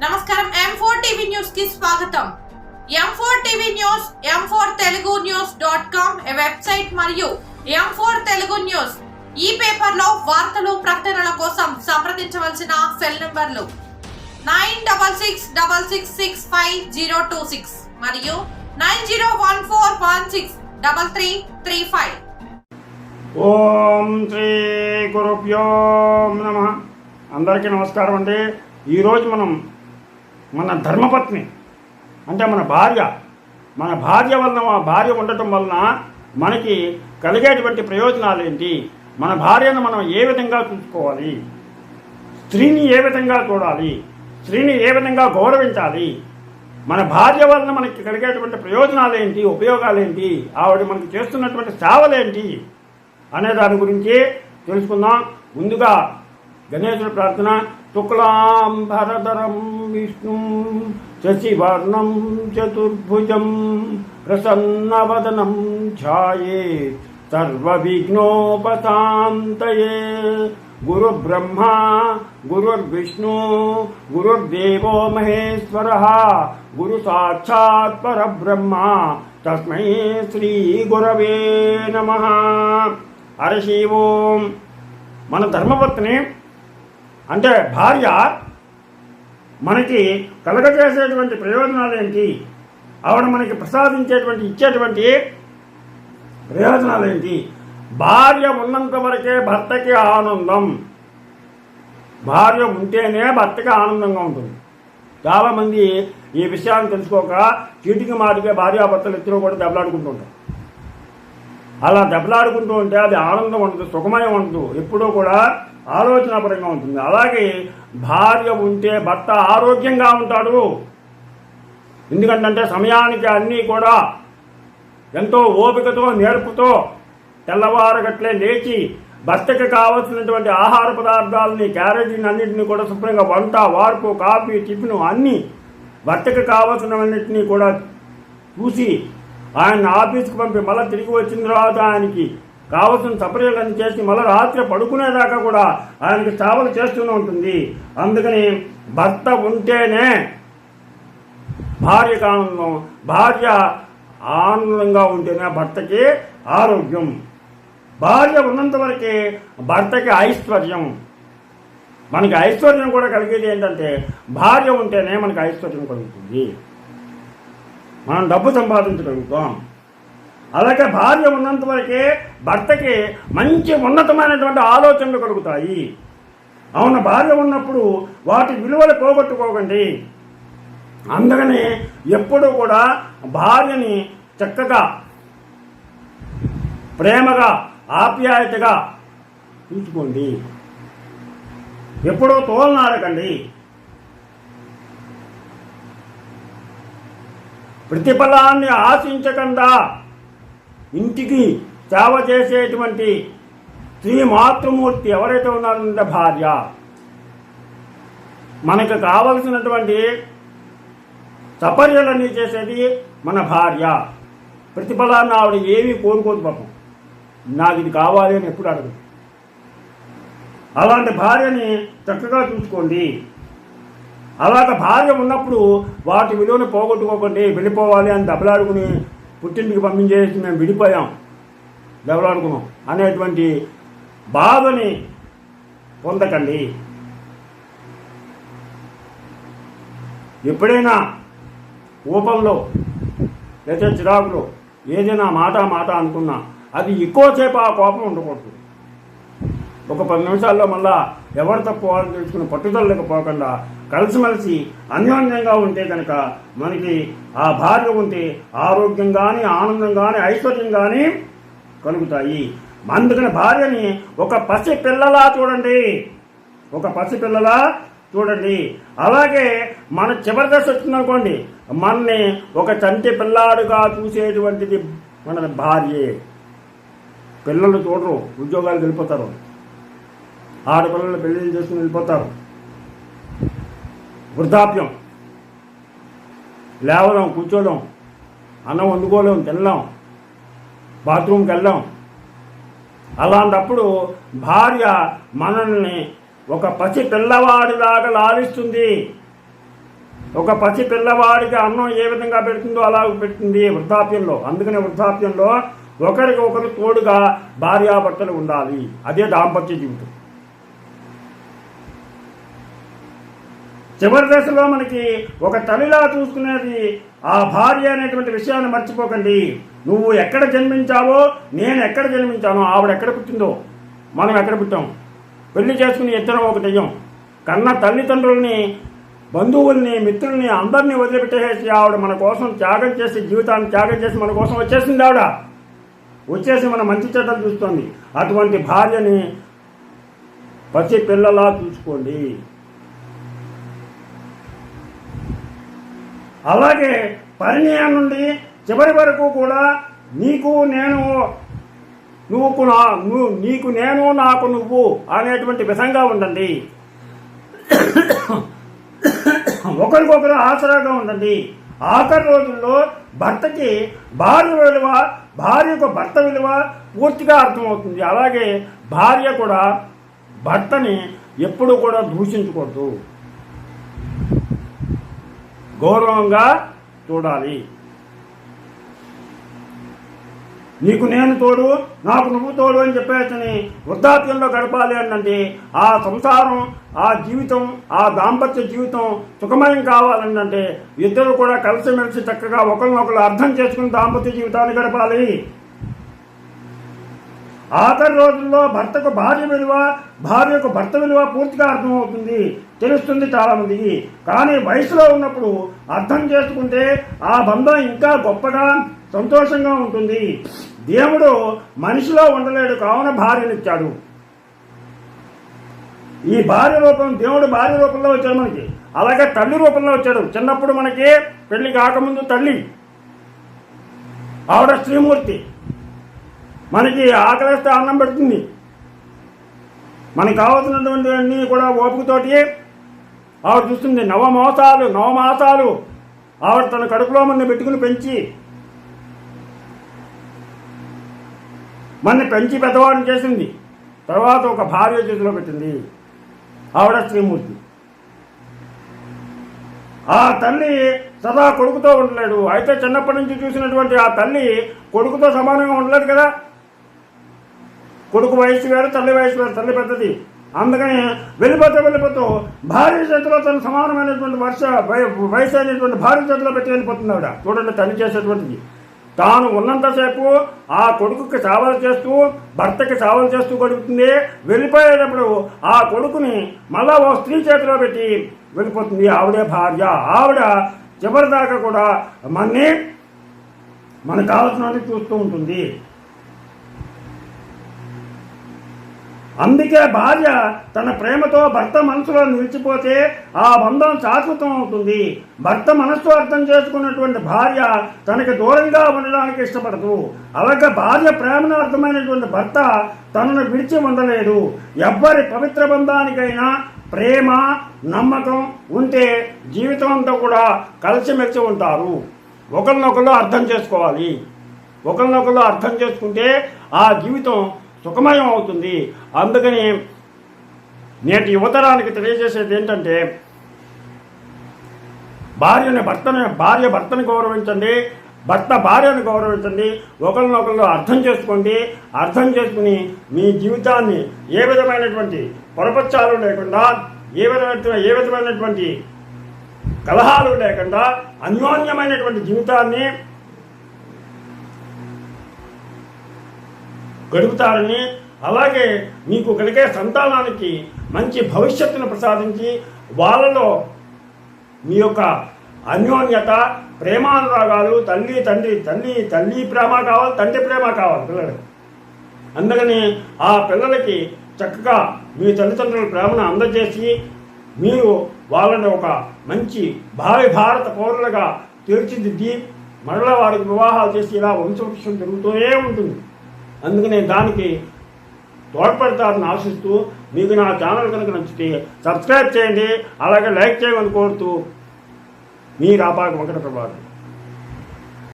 నమస్కారం M4 TV news కి స్వాగతం. M4 TV news m4telugunews.com website మరియు M4 తెలుగు న్యూస్ ఈ పేపర్ లో వార్తలు ప్రకటనల కోసం సంప్రదించవలసిన సెల్ నంబర్లు 9666650226 మరియు 9014163335. ఓం శ్రీ గురుభ్యో నమః. అందరికీ నమస్కారం అండి. ఈరోజు మనం మన ధర్మపత్ని అంటే మన భార్య వలన భార్య ఉండటం వలన మనకి కలిగేటువంటి ప్రయోజనాలు ఏంటి, మన భార్యను మనం ఏ విధంగా చూసుకోవాలి, స్త్రీని ఏ విధంగా చూడాలి, స్త్రీని ఏ విధంగా గౌరవించాలి, మన భార్య వలన మనకి కలిగేటువంటి ప్రయోజనాలు ఏంటి, ఉపయోగాలు ఏంటి, ఆవిడ మనకి చేస్తున్నటువంటి సేవలేంటి అనే దాని గురించి తెలుసుకుందాం. ముందుగా గణేశుడి ప్రార్థన. శుక్లాంబరధరం విష్ణు శశివర్ణం చతుర్భుజం ప్రసన్నవదనం ఛాయేత్ సర్వవిఘ్నోపశాంతయే. గురుర్బ్రహ్మ గురుర్విష్ణు గురుర్దేవో మహేశ్వరః గురు సాక్షాత్ పరబ్రహ్మ తస్మై శ్రీ గురవే నమః. హరి ఓం. మన ధర్మపత్ని అంటే భార్య మనకి కలగజేసేటువంటి ప్రయోజనాలు ఏంటి, ఆవిడ మనకి ప్రసాదించేటువంటి ఇచ్చేటువంటి ప్రయోజనాలు ఏంటి. భార్య ఉన్నంత వరకే భర్తకి ఆనందం. భార్య ఉంటేనే భర్తకి ఆనందంగా ఉంటుంది. చాలామంది ఈ విషయాన్ని తెలుసుకోక చీటికి మాటికే భార్యాభర్తలు ఇద్దరు కూడా దెబ్బలాడుకుంటుంటారు. అలా దెబ్బలాడుకుంటూ ఉంటే అది ఆనందం ఉండదు, సుఖమయం ఉండదు, ఎప్పుడూ కూడా ఆలోచనాపరంగా ఉంటుంది. అలాగే భార్య ఉంటే భర్త ఆరోగ్యంగా ఉంటాడు. ఎందుకంటే సమయానికి అన్నీ కూడా ఎంతో ఓపికతో నేర్పుతో తెల్లవారగట్లే లేచి భర్తకి కావలసినటువంటి ఆహార పదార్థాలని క్యారేజీని అన్నింటినీ కూడా శుభ్రంగా వంట వార్పు కాఫీ టిఫిన్ అన్నీ భర్తకి కావలసినవన్నింటినీ కూడా చూసి ఆయన ఆఫీస్కి పంపి మళ్ళీ తిరిగి వచ్చిన తర్వాత ఆయనకి కావలసిన సపర్యలను చేసి మళ్ళీ రాత్రి పడుకునేదాకా కూడా ఆయనకి సేవలు చేస్తూనే ఉంటుంది. అందుకని భర్త ఉంటేనే భార్యకు ఆనందం, భార్య ఆనందంగా ఉంటేనే భర్తకి ఆరోగ్యం. భార్య ఉన్నంత వరకే భర్తకి ఐశ్వర్యం. మనకి ఐశ్వర్యం కూడా కలిగేది ఏంటంటే భార్య ఉంటేనే మనకి ఐశ్వర్యం కలుగుతుంది, మనం డబ్బు సంపాదించగలుగుతాం. అలాగే భార్య ఉన్నంత వరకే భర్తకి మంచి ఉన్నతమైనటువంటి ఆలోచనలు కలుగుతాయి. అవును, భార్య ఉన్నప్పుడు వాటి విలువలు పోగొట్టుకోకండి. అందుకని ఎప్పుడూ కూడా భార్యని చక్కగా ప్రేమగా ఆప్యాయతగా చూసుకోండి. ఎప్పుడూ తోలనాడకండి. ప్రతిఫలాన్ని ఆశించకుండా ఇంటికి సేవ చేసేటువంటి స్త్రీ మాతృమూర్తి ఎవరైతే ఉన్నారంటే భార్య. మనకు కావలసినటువంటి సపర్యలన్నీ చేసేది మన భార్య. ప్రతిఫలాన్ని ఆవిడ ఏమీ కోరుకోదు పాపం. నాకు ఇది కావాలి అని ఎప్పుడు అడగదు. అలాంటి భార్యని చక్కగా చూసుకోండి. అలాగ భార్య ఉన్నప్పుడు వాటి విలువను పోగొట్టుకోకండి. వెళ్ళిపోవాలి అని దెబ్బలాడుకుని పుట్టింటికి పంపించేసి మేము విడిపోయాం, దెబ్బలాడుకున్నాం అనేటువంటి బాధని పొందకండి. ఎప్పుడైనా కోపంలో లేదా చిరాకులో ఏదైనా మాట అనుకున్నా అది ఎక్కువసేపు ఆ కోపం ఉండకూడదు. ఒక 10 నిమిషాల్లో మళ్ళా ఎవరు తప్పు వాళ్ళని తెలుసుకుని పట్టుదల లేకపోకుండా కలిసిమెలిసి అన్యోన్యంగా ఉంటే కనుక మనకి ఆ భార్య ఉంటే ఆరోగ్యం కానీ ఆనందం కానీ ఐశ్వర్యం కానీ కలుగుతాయి. అందుకని భార్యని ఒక పసి పిల్లలా చూడండి, ఒక పసి పిల్లలా చూడండి. అలాగే మన చివరి దశ వచ్చిందనుకోండి, మనని ఒక చంటి పిల్లాడుగా చూసేటువంటిది మన భార్యే. పిల్లలు చూడరు, ఉద్యోగాలకు వెళ్ళిపోతారు, ఆడపిల్లలు పెళ్లిళ్ళు చేసుకుని వెళ్ళిపోతారు. వృద్ధాప్యం, లేవడం, కూర్చోడం, అన్నం వండుకోలేం, తినలేం, బాత్రూమ్కి వెళ్ళాం. అలాంటప్పుడు భార్య మనల్ని ఒక పసి పిల్లవాడిలాగా లాలిస్తుంది. ఒక పసి పిల్లవాడికి అన్నం ఏ విధంగా పెడుతుందో అలా పెడుతుంది వృద్ధాప్యంలో. అందుకనే వృద్ధాప్యంలో ఒకరికి ఒకరు తోడుగా భార్యాభర్తలు ఉండాలి. అదే దాంపత్య జీవితం. చివరి దశలో మనకి ఒక తల్లిలా చూసుకునేది ఆ భార్య అనేటువంటి విషయాన్ని మర్చిపోకండి. నువ్వు ఎక్కడ జన్మించావో, నేను ఎక్కడ జన్మించానో, ఆవిడ ఎక్కడ పుట్టిందో, మనం ఎక్కడ పుట్టాం. పెళ్లి చేసుకుని ఇద్దరం ఒక దెయ్యం. కన్న తల్లిదండ్రుల్ని, బంధువుల్ని, మిత్రుల్ని అందరినీ వదిలిపెట్టేసి ఆవిడ మన కోసం త్యాగం చేసి, జీవితాన్ని త్యాగం చేసి మన కోసం వచ్చేసింది. ఆవిడ వచ్చేసి మన మంచి చెడ్డలు చూస్తుంది. అటువంటి భార్యని పసి పిల్లలా చూసుకోండి. అలాగే పరిణయం నుండి చివరి వరకు కూడా నీకు నేను, నీకు నేను, నాకు నువ్వు అనేటువంటి విధంగా ఉండండి. ఒకరికొకరు ఆసరాగా ఉండండి. ఆఖరి రోజుల్లో భర్తకి భార్య విలువ, భార్యకు భర్త విలువ పూర్తిగా అర్థమవుతుంది. అలాగే భార్య కూడా భర్తని ఎప్పుడు కూడా దూషించకూడదు, గౌరవంగా చూడాలి. నీకు నేను తోడు, నాకు నువ్వు తోడు అని చెప్పేసి వృద్ధాప్యంలో గడపాలి అంటే ఆ సంసారం, ఆ జీవితం, ఆ దాంపత్య జీవితం సుఖమయం కావాలంటే ఇద్దరు కూడా కలిసిమెలిసి చక్కగా ఒకరినొకరు అర్థం చేసుకుని దాంపత్య జీవితాన్ని గడపాలి. ఆఖరి రోజుల్లో భర్తకు భార్య విలువ, భార్యకు భర్త విలువ పూర్తిగా అర్థమవుతుంది, తెలుస్తుంది చాలా మందికి. కానీ వయసులో ఉన్నప్పుడు అర్థం చేసుకుంటే ఆ బంధం ఇంకా గొప్పగా, సంతోషంగా ఉంటుంది. దేవుడు మనిషిలో ఉండలేడు కావున భార్యనిచ్చాడు. ఈ భార్య రూపం, దేవుడు భార్య రూపంలో వచ్చాడు మనకి. అలాగే తల్లి రూపంలో వచ్చాడు. చిన్నప్పుడు మనకి పెళ్లి కాకముందు తల్లి, ఆవిడ శ్రీమూర్తి. మనకి ఆకలిస్తే అన్నం పెడుతుంది. మనకి కావాల్సినటువంటి అన్నీ కూడా ఓపికతోటి ఆవిడ చూస్తుంది. నవమాసాలు ఆవిడ తన కడుపులో మన పెట్టుకుని పెంచి, మన పెంచి పెద్దవాడిని చేసింది. తర్వాత ఒక భార్య చేతిలో పెట్టింది. ఆవిడ శ్రీమూర్తి. ఆ తల్లి సదా కొడుకుతో ఉండలేడు. అయితే చిన్నప్పటి నుంచి చూసినటువంటి ఆ తల్లి కొడుకుతో సమానంగా ఉండలేదు కదా. కొడుకు వయసు వేరు, తల్లి వయసు వేరు. తల్లి పెద్దది. అందుకని వెళ్ళిపోతూ భార్య చేతిలో తన సమానమైనటువంటి వయసు అయినటువంటి భార్య చేతిలో పెట్టి వెళ్ళిపోతుంది ఆవిడ. చూడండి తల్లి చేసేటువంటిది. తాను ఉన్నంతసేపు ఆ కొడుకుకి సేవలు చేస్తూ, భర్తకి సేవలు చేస్తూ గడుపుతుంది. వెళ్ళిపోయేటప్పుడు ఆ కొడుకుని మళ్ళా ఓ స్త్రీ చేతిలో పెట్టి వెళ్ళిపోతుంది. ఆవిడే భార్య. ఆవిడ చివరిదాకా కూడా మనకు కావాల్సినవి చూస్తూ ఉంటుంది. అందుకే భార్య తన ప్రేమతో భర్త మనసులో నిలిచిపోతే ఆ బంధం శాశ్వతం అవుతుంది. భర్త మనస్సు అర్థం చేసుకున్నటువంటి భార్య తనకి దూరంగా ఉండడానికి ఇష్టపడదు. అలాగే భార్య ప్రేమను అర్థమైనటువంటి భర్త తనను విడిచి ఉండలేడు. ఎవ్వరి పవిత్ర బంధానికైనా ప్రేమ, నమ్మకం ఉంటే జీవితం అంతా కూడా కలిసిమెలిసి ఉంటారు. ఒకరినొకరు అర్థం చేసుకోవాలి. ఒకరినొకరు అర్థం చేసుకుంటే ఆ జీవితం సుఖమయం అవుతుంది. అందుకని నేటి యువతరానికి తెలియజేసేది ఏంటంటే, భార్య భర్తని గౌరవించండి, భర్త భార్యను గౌరవించండి. ఒకరినొకరు అర్థం చేసుకోండి. అర్థం చేసుకుని మీ జీవితాన్ని ఏ విధమైనటువంటి పొరపచ్చాలు లేకుండా, ఏ విధమైనటువంటి కలహాలు లేకుండా అన్యోన్యమైనటువంటి జీవితాన్ని గడుపుతారని, అలాగే మీకు కలిగే సంతానానికి మంచి భవిష్యత్తును ప్రసాదించి వాళ్ళలో మీ యొక్క అన్యోన్యత, ప్రేమానురాగాలు, తల్లి ప్రేమ కావాలి, తండ్రి ప్రేమ కావాలి పిల్లలకి. అందుకని ఆ పిల్లలకి చక్కగా మీ తల్లిదండ్రుల ప్రేమను అందజేసి మీరు వాళ్ళని ఒక మంచి భారత పౌరులుగా తీర్చిదిద్ది మరలా వారికి వివాహాలు చేసి ఇలా వంశవృక్షం జరుగుతూనే ఉంటుంది. అందుకని దానికి తోడ్పడతారని ఆశిస్తూ, మీకు నా ఛానల్ కనుక నచ్చితే సబ్స్క్రైబ్ చేయండి, అలాగే లైక్ చేయమని కోరుతూ మీ రాపాక వెంకట ప్రభాకర్.